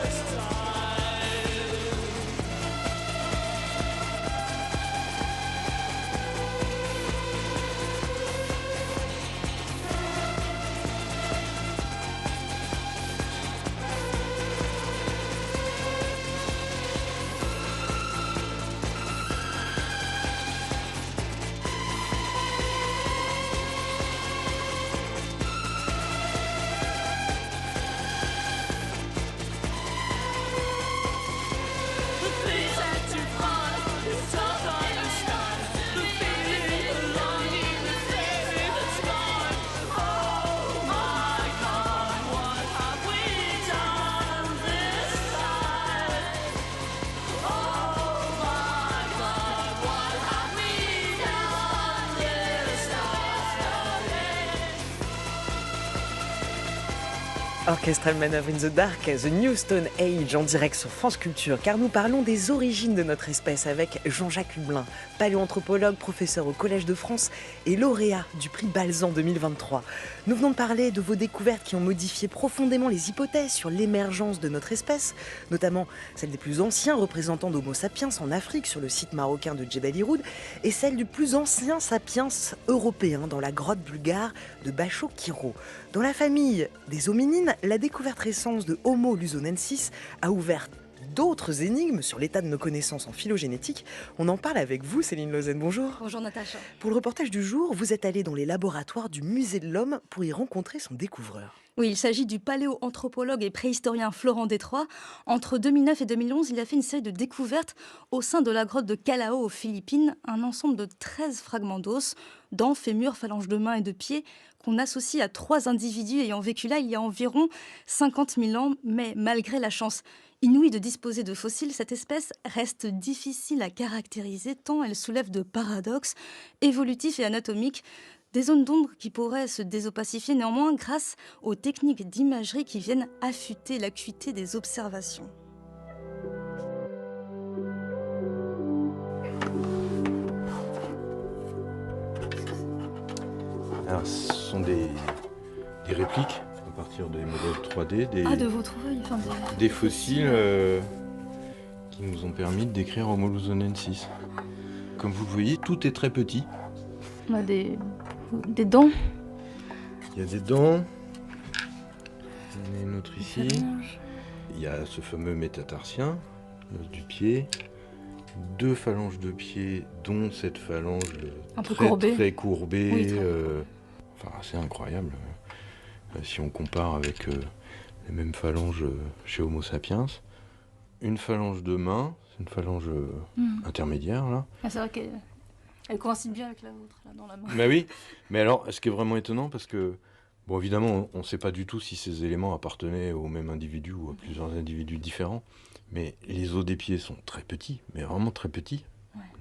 this time? The things that you find, you don't understand. The feeling, the longing, the feeling that's gone. Oh my God, what have we done this time? Oh my God, what have we done this time? Orchestral Manœuvre in the Dark, The New Stone Age, en direct sur France Culture, car nous parlons des origines de notre espèce avec Jean-Jacques Hublin, paléanthropologue, professeur au Collège de France et lauréat du prix Balzan 2023. Nous venons de parler de vos découvertes qui ont modifié profondément les hypothèses sur l'émergence de notre espèce, notamment celle des plus anciens représentants d'Homo sapiens en Afrique sur le site marocain de Djebel Iroud et celle du plus ancien sapiens européen dans la grotte bulgare de Bacho-Kiro. Dans la famille des hominines, la découverte récente de Homo luzonensis a ouvert d'autres énigmes sur l'état de nos connaissances en phylogénétique. On en parle avec vous, Céline Lausanne. Bonjour. Bonjour Natacha. Pour le reportage du jour, vous êtes allée dans les laboratoires du Musée de l'Homme pour y rencontrer son découvreur. Oui, il s'agit du paléoanthropologue et préhistorien Florent Détroit. Entre 2009 et 2011, il a fait une série de découvertes au sein de la grotte de Callao aux Philippines, un ensemble de 13 fragments d'os, dents, fémurs, phalanges de mains et de pieds, qu'on associe à 3 individus ayant vécu là il y a environ 50 000 ans. Mais malgré la chance inouïe de disposer de fossiles, cette espèce reste difficile à caractériser tant elle soulève de paradoxes évolutifs et anatomiques. Des zones d'ombre qui pourraient se désopacifier néanmoins grâce aux techniques d'imagerie qui viennent affûter l'acuité des observations. Alors, ce sont des répliques à partir des modèles 3D, de vos trouvailles, des fossiles qui nous ont permis de décrire Homo luzonensis. Comme vous le voyez, tout est très petit. On a des dents. Il y a des dents. Il y en a une autre ici. Il y a ce fameux métatarsien, l'os du pied. 2 phalanges de pied, dont cette phalange Un peu courbée. très courbée. Oui, très. Enfin, c'est incroyable. Si on compare avec les mêmes phalanges chez Homo sapiens. Une phalange de main, c'est une phalange intermédiaire, là. Ah, c'est vrai qu'elle coïncide bien avec la vôtre, là, dans la main. Bah oui, mais alors, ce qui est vraiment étonnant, parce que, bon, évidemment, on ne sait pas du tout si ces éléments appartenaient au même individu ou à plusieurs individus différents, mais les os des pieds sont très petits, mais vraiment très petits.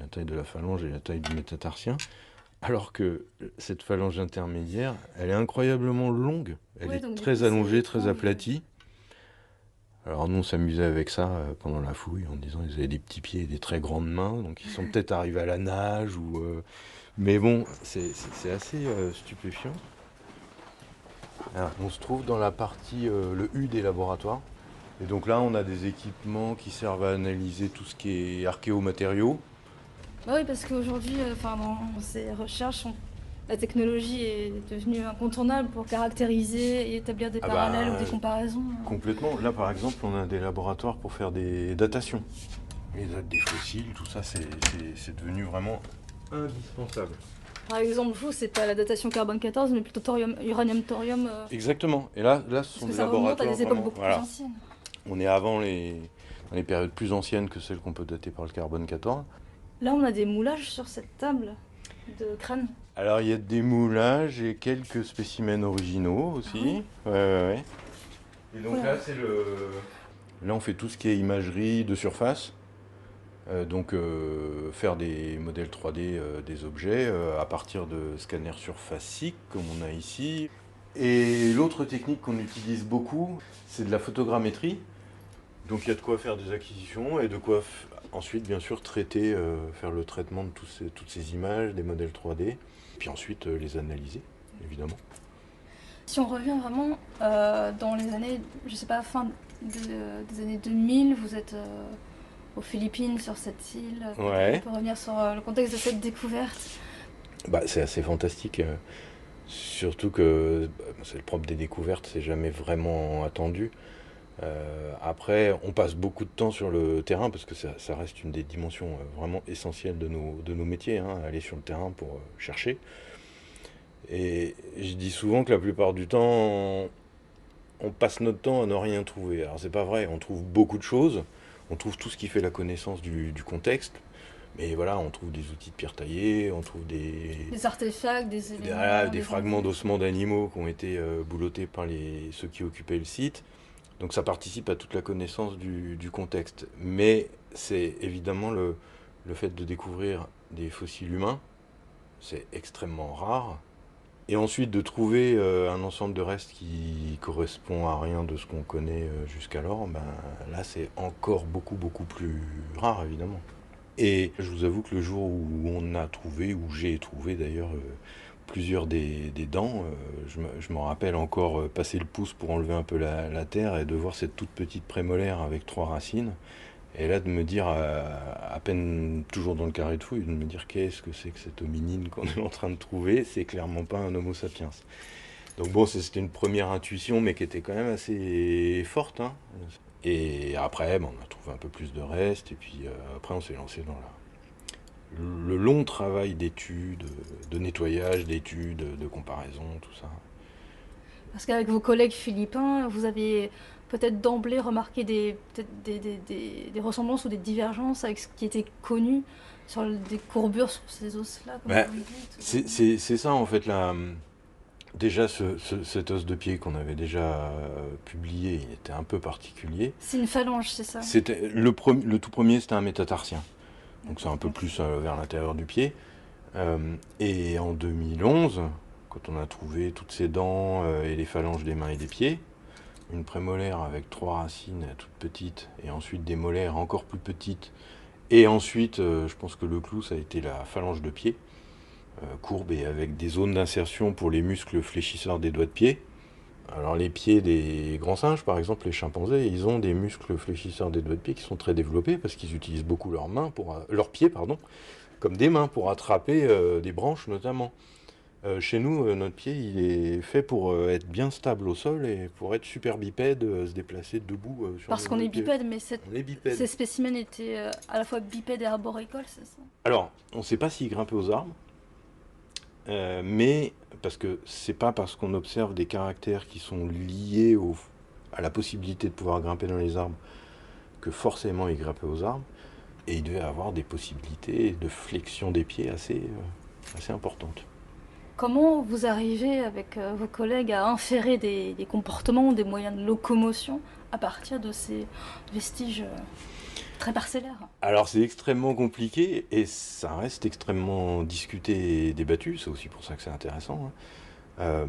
la taille de la phalange et la taille du métatarsien. Alors que cette phalange intermédiaire, elle est incroyablement longue. Elle Ouais, est donc du très coup, c'est allongée, très étrange. aplatie. Alors nous, on s'amusait avec ça pendant la fouille, en disant qu'ils avaient des petits pieds et des très grandes mains, donc ils sont peut-être arrivés à la nage, mais bon, c'est assez stupéfiant. Alors, on se trouve dans la partie, le U des laboratoires. Et donc là, on a des équipements qui servent à analyser tout ce qui est archéomatériaux. Bah oui, parce qu'aujourd'hui, dans ces recherches, la technologie est devenue incontournable pour caractériser et établir des Ah bah, parallèles ou des comparaisons. Complètement. Là, par exemple, on a des laboratoires pour faire des datations. Les dates des fossiles, tout ça, c'est devenu vraiment indispensable. Par exemple, vous, c'est pas la datation carbone 14, mais plutôt uranium-thorium. Exactement. Et là, ce Parce sont que des ça remonte à laboratoires des époques vraiment, beaucoup voilà. plus anciennes. On est dans les périodes plus anciennes que celles qu'on peut dater par le carbone 14. Là, on a des moulages sur cette table de crâne. Alors, il y a des moulages et quelques spécimens originaux aussi. Ouais. Et donc Ouais. là, Là, on fait tout ce qui est imagerie de surface. Faire des modèles 3D des objets à partir de scanners surfaciques, comme on a ici. Et l'autre technique qu'on utilise beaucoup, c'est de la photogrammétrie. Donc il y a de quoi faire des acquisitions et de quoi ensuite, bien sûr, faire le traitement de toutes ces images, des modèles 3D, puis ensuite les analyser, évidemment. Si on revient vraiment dans les années, je sais pas, des années 2000, vous êtes aux Philippines, sur cette île. Ouais. On peut revenir sur le contexte de cette découverte. C'est assez fantastique, surtout que c'est le propre des découvertes, c'est jamais vraiment attendu. Après, on passe beaucoup de temps sur le terrain parce que ça reste une des dimensions vraiment essentielles de nos métiers, hein, aller sur le terrain pour chercher. Et je dis souvent que la plupart du temps, on passe notre temps à ne rien trouver. Alors c'est pas vrai, on trouve beaucoup de choses, on trouve tout ce qui fait la connaissance du contexte, mais voilà, on trouve des outils de pierre taillée, on trouve Des artefacts, des éléments. des fragments d'ossements d'animaux qui ont été boulottés par ceux qui occupaient le site. Donc ça participe à toute la connaissance du contexte. Mais c'est évidemment le fait de découvrir des fossiles humains, c'est extrêmement rare. Et ensuite de trouver un ensemble de restes qui correspond à rien de ce qu'on connaît jusqu'alors, là c'est encore beaucoup plus rare évidemment. Et je vous avoue que le jour où on a trouvé, où j'ai trouvé d'ailleurs plusieurs des dents, je m'en rappelle encore passer le pouce pour enlever un peu la terre et de voir cette toute petite prémolaire avec 3 racines. Et là de me dire, à peine toujours dans le carré de fouille, de me dire qu'est-ce que c'est que cette hominine qu'on est en train de trouver, c'est clairement pas un Homo sapiens. Donc bon, c'était une première intuition, mais qui était quand même assez forte, hein. Et après, on a trouvé un peu plus de restes, et puis après on s'est lancé dans le long travail d'études, de nettoyage, d'études, de comparaison, tout ça. Parce qu'avec vos collègues philippins, vous avez peut-être d'emblée remarqué des ressemblances ou des divergences avec ce qui était connu sur des courbures sur ces os-là, comme Ouais, vous le dites. c'est ça en fait déjà cet os de pied qu'on avait déjà publié, il était un peu particulier. C'est une phalange, c'est ça? C'était le tout premier, c'était un métatarsien. Donc c'est un peu plus vers l'intérieur du pied. Et en 2011, quand on a trouvé toutes ces dents et les phalanges des mains et des pieds, une prémolaire avec 3 racines toutes petites, et ensuite des molaires encore plus petites, et ensuite, je pense que le clou, ça a été la phalange de pied, courbe et avec des zones d'insertion pour les muscles fléchisseurs des doigts de pied. Alors les pieds des grands singes, par exemple les chimpanzés, ils ont des muscles fléchisseurs des doigts de pied qui sont très développés parce qu'ils utilisent beaucoup leurs pieds, comme des mains pour attraper des branches notamment. Chez nous, notre pied, il est fait pour être bien stable au sol et pour être super bipède, se déplacer debout sur Parce nos qu'on deux est pieds. bipède, mais On est bipède. ces spécimens étaient à la fois bipèdes et arboricoles, c'est ça? Alors, on ne sait pas s'ils grimpaient aux arbres, mais parce que c'est pas parce qu'on observe des caractères qui sont liés à la possibilité de pouvoir grimper dans les arbres que forcément ils grimpaient aux arbres, et il devait avoir des possibilités de flexion des pieds assez importantes. Comment vous arrivez avec vos collègues à inférer des comportements, des moyens de locomotion à partir de ces vestiges très parcellaires? Alors c'est extrêmement compliqué et ça reste extrêmement discuté et débattu, c'est aussi pour ça que c'est intéressant, hein.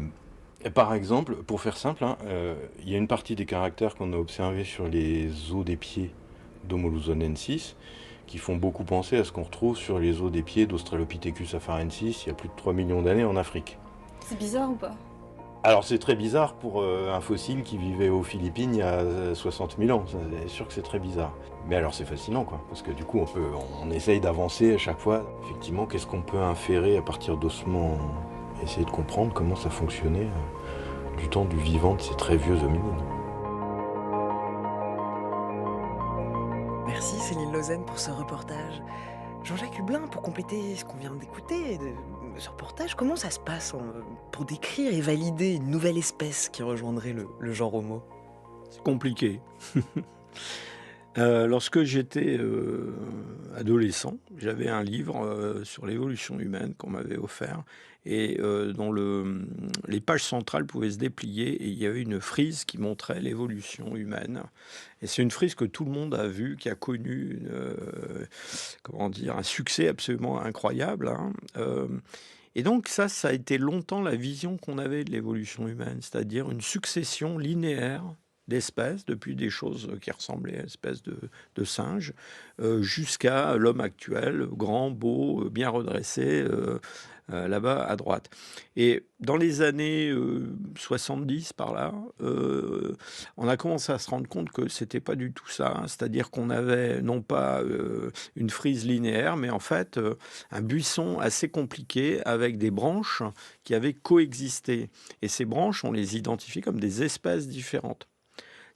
Par exemple, pour faire simple, hein, il y a une partie des caractères qu'on a observés sur les os des pieds d'Homo luzonensis qui font beaucoup penser à ce qu'on retrouve sur les os des pieds d'Australopithecus afarensis il y a plus de 3 millions d'années en Afrique. C'est bizarre ou pas? Alors c'est très bizarre pour un fossile qui vivait aux Philippines il y a 60 000 ans, c'est sûr que c'est très bizarre. Mais alors c'est fascinant quoi, parce que du coup on essaye d'avancer à chaque fois. Effectivement, qu'est-ce qu'on peut inférer à partir d'ossements, essayer de comprendre comment ça fonctionnait du temps du vivant de ces très vieux hominines. Merci Céline Lausanne pour ce reportage. Jean-Jacques Hublin, pour compléter ce qu'on vient d'écouter, ce reportage, comment ça se passe pour décrire et valider une nouvelle espèce qui rejoindrait le genre Homo? C'est compliqué. Lorsque j'étais adolescent, j'avais un livre sur l'évolution humaine qu'on m'avait offert et dont les pages centrales pouvaient se déplier et il y avait une frise qui montrait l'évolution humaine. Et c'est une frise que tout le monde a vue, qui a connu un succès absolument incroyable, hein. Et donc ça a été longtemps la vision qu'on avait de l'évolution humaine, c'est-à-dire une succession linéaire d'espèces, depuis des choses qui ressemblaient à espèces de singes, jusqu'à l'homme actuel, grand, beau, bien redressé, là-bas à droite. Et dans les années 70, par là, on a commencé à se rendre compte que c'était pas du tout ça, hein. C'est-à-dire qu'on avait non pas une frise linéaire, mais en fait un buisson assez compliqué avec des branches qui avaient coexisté. Et ces branches, on les identifie comme des espèces différentes.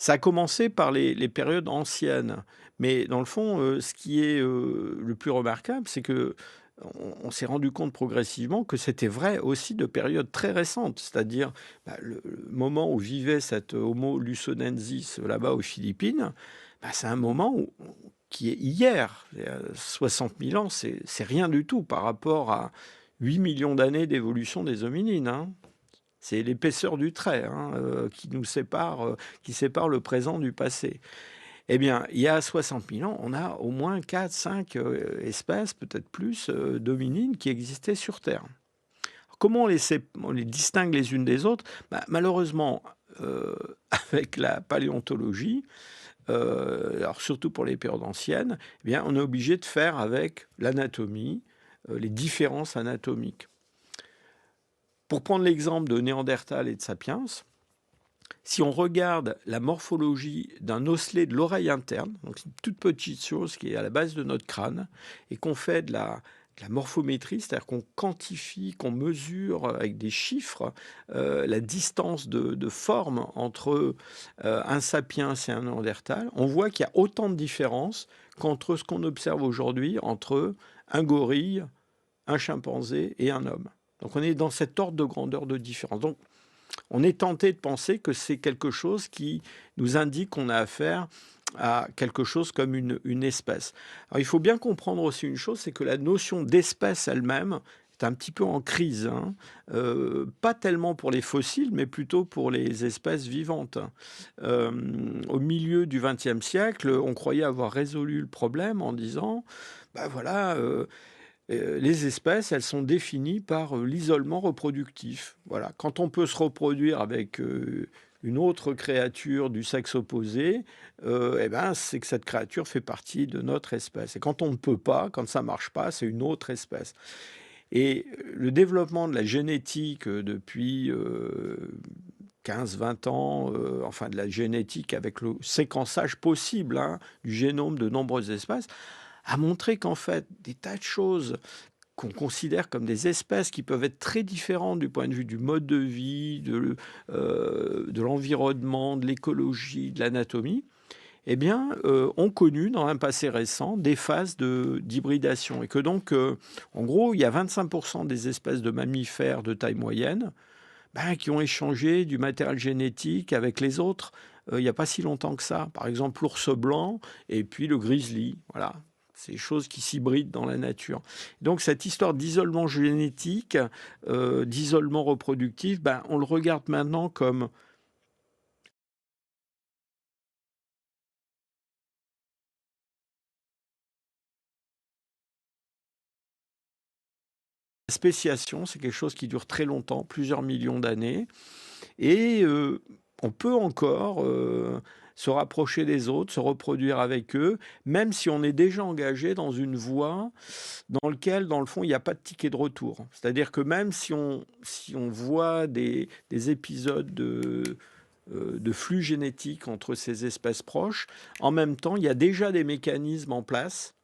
Ça a commencé par les périodes anciennes, mais dans le fond, ce qui est le plus remarquable, c'est que on s'est rendu compte progressivement que c'était vrai aussi de périodes très récentes, c'est-à-dire le moment où vivait cet Homo luzonensis là-bas aux Philippines, c'est un moment qui est hier. 60 000 ans, c'est rien du tout par rapport à 8 millions d'années d'évolution des hominines, hein. C'est l'épaisseur du trait, hein, qui sépare le présent du passé. Eh bien, il y a 60 000 ans, on a au moins 4, 5 espèces, peut-être plus, d'hominines qui existaient sur Terre. Alors, comment on les distingue les unes des autres? Malheureusement, avec la paléontologie, alors surtout pour les périodes anciennes, eh bien, on est obligé de faire avec l'anatomie, les différences anatomiques. Pour prendre l'exemple de Néandertal et de Sapiens, si on regarde la morphologie d'un osselet de l'oreille interne, donc c'est une toute petite chose qui est à la base de notre crâne, et qu'on fait de la morphométrie, c'est-à-dire qu'on quantifie, qu'on mesure avec des chiffres la distance de forme entre un Sapiens et un Néandertal, on voit qu'il y a autant de différences qu'entre ce qu'on observe aujourd'hui entre un gorille, un chimpanzé et un homme. Donc on est dans cet ordre de grandeur de différence. Donc on est tenté de penser que c'est quelque chose qui nous indique qu'on a affaire à quelque chose comme une espèce. Alors il faut bien comprendre aussi une chose, c'est que la notion d'espèce elle-même est un petit peu en crise, hein. Pas tellement pour les fossiles, mais plutôt pour les espèces vivantes. Au milieu du XXe siècle, on croyait avoir résolu le problème en disant, les espèces, elles sont définies par l'isolement reproductif. Voilà. Quand on peut se reproduire avec une autre créature du sexe opposé, c'est que cette créature fait partie de notre espèce. Et quand on ne peut pas, quand ça ne marche pas, c'est une autre espèce. Et le développement de la génétique depuis 15-20 ans, de la génétique avec le séquençage possible, hein, du génome de nombreuses espèces, a montré qu'en fait, des tas de choses qu'on considère comme des espèces qui peuvent être très différentes du point de vue du mode de vie, de l'environnement, de l'écologie, de l'anatomie, ont connu dans un passé récent des phases d'hybridation. Et que donc, en gros, il y a 25% des espèces de mammifères de taille moyenne qui ont échangé du matériel génétique avec les autres il n'y a pas si longtemps que ça. Par exemple, l'ours blanc et puis le grizzly. Voilà. C'est des choses qui s'hybrident dans la nature. Donc cette histoire d'isolement génétique, d'isolement reproductif, ben, on le regarde maintenant comme la spéciation, c'est quelque chose qui dure très longtemps, plusieurs millions d'années. Et on peut encore se rapprocher des autres, se reproduire avec eux, même si on est déjà engagé dans une voie dans laquelle, dans le fond, il n'y a pas de ticket de retour. C'est-à-dire que même si on voit des épisodes de flux génétiques entre ces espèces proches, en même temps, il y a déjà des mécanismes en place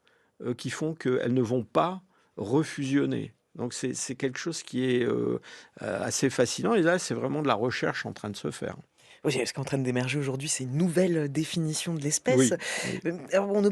qui font qu'elles ne vont pas refusionner. Donc c'est quelque chose qui est assez fascinant. Et là, c'est vraiment de la recherche en train de se faire. Oui, ce qui est en train d'émerger aujourd'hui, c'est une nouvelle définition de l'espèce. Oui, oui. Alors en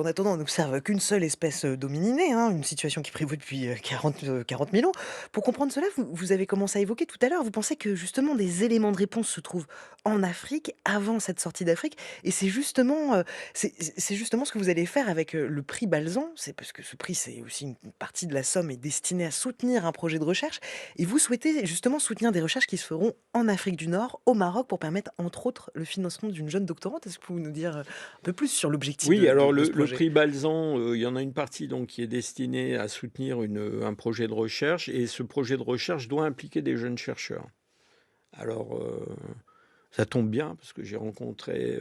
attendant, on observe qu'une seule espèce dominée, hein, une situation qui prévaut depuis 40 000 ans. Pour comprendre cela, vous avez commencé à évoquer tout à l'heure, vous pensez que justement des éléments de réponse se trouvent en Afrique, avant cette sortie d'Afrique, et c'est justement ce que vous allez faire avec le prix Balzan, c'est parce que ce prix, c'est aussi une partie de la somme est destinée à soutenir un projet de recherche, et vous souhaitez justement soutenir des recherches qui se feront en Afrique du Nord, au Maroc, pour permettre entre autres le financement d'une jeune doctorante. Est-ce que vous pouvez nous dire un peu plus sur l'objectif Oui, alors de ce le projet? prix Balzan, il y en a une partie donc qui est destinée à soutenir un projet de recherche, et ce projet de recherche doit impliquer des jeunes chercheurs. Alors, ça tombe bien parce que j'ai rencontré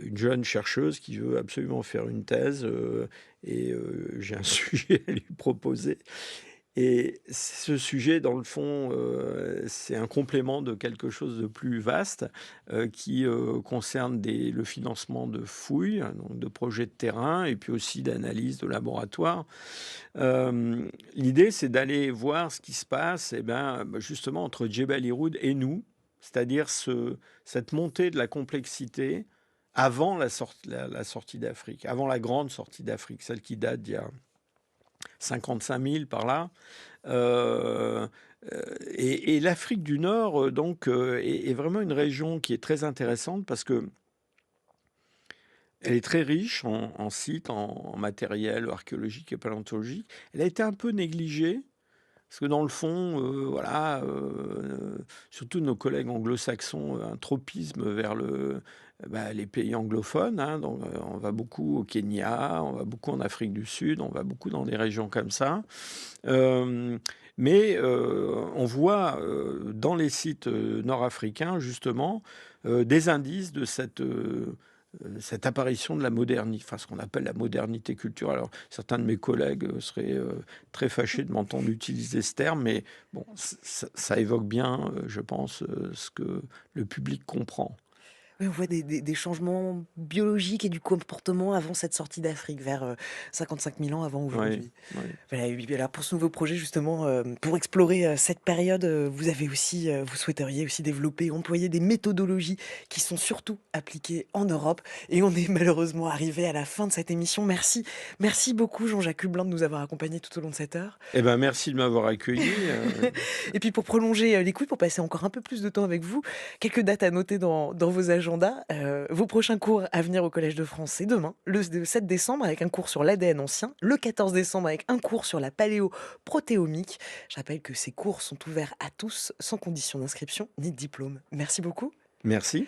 une jeune chercheuse qui veut absolument faire une thèse et j'ai un sujet à lui proposer. Et ce sujet, dans le fond, c'est un complément de quelque chose de plus vaste qui concerne le financement de fouilles, donc de projets de terrain et puis aussi d'analyse de laboratoire. L'idée, c'est d'aller voir ce qui se passe justement entre Djebel Irhoud et nous, c'est-à-dire cette montée de la complexité avant la sortie d'Afrique, avant la grande sortie d'Afrique, celle qui date d'il y a 55 000 par là. Et l'Afrique du Nord, donc, est vraiment une région qui est très intéressante parce que elle est très riche en sites, en matériel archéologique et paléontologique. Elle a été un peu négligée. Parce que dans le fond, surtout nos collègues anglo-saxons, un tropisme vers les pays anglophones, hein. Donc, on va beaucoup au Kenya, on va beaucoup en Afrique du Sud, on va beaucoup dans des régions comme ça. Mais on voit dans les sites nord-africains, justement, des indices de cette apparition de la modernité, enfin ce qu'on appelle la modernité culturelle. Alors, certains de mes collègues seraient très fâchés de m'entendre utiliser ce terme, mais bon, ça évoque bien, je pense, ce que le public comprend. Oui, on voit des changements biologiques et du comportement avant cette sortie d'Afrique, vers 55 000 ans avant Oui, aujourd'hui. oui. Voilà, et puis alors pour ce nouveau projet justement, pour explorer cette période, vous souhaiteriez aussi développer, employer des méthodologies qui sont surtout appliquées en Europe. Et on est malheureusement arrivé à la fin de cette émission. Merci beaucoup Jean-Jacques Hublin de nous avoir accompagnés tout au long de cette heure. Eh ben, merci de m'avoir accueilli. Et puis pour prolonger l'écoute, pour passer encore un peu plus de temps avec vous, quelques dates à noter dans vos agendas. Vos prochains cours à venir au Collège de France, c'est demain, le 7 décembre, avec un cours sur l'ADN ancien, le 14 décembre avec un cours sur la paléoprotéomique. Je rappelle que ces cours sont ouverts à tous, sans condition d'inscription ni de diplôme. Merci beaucoup. Merci.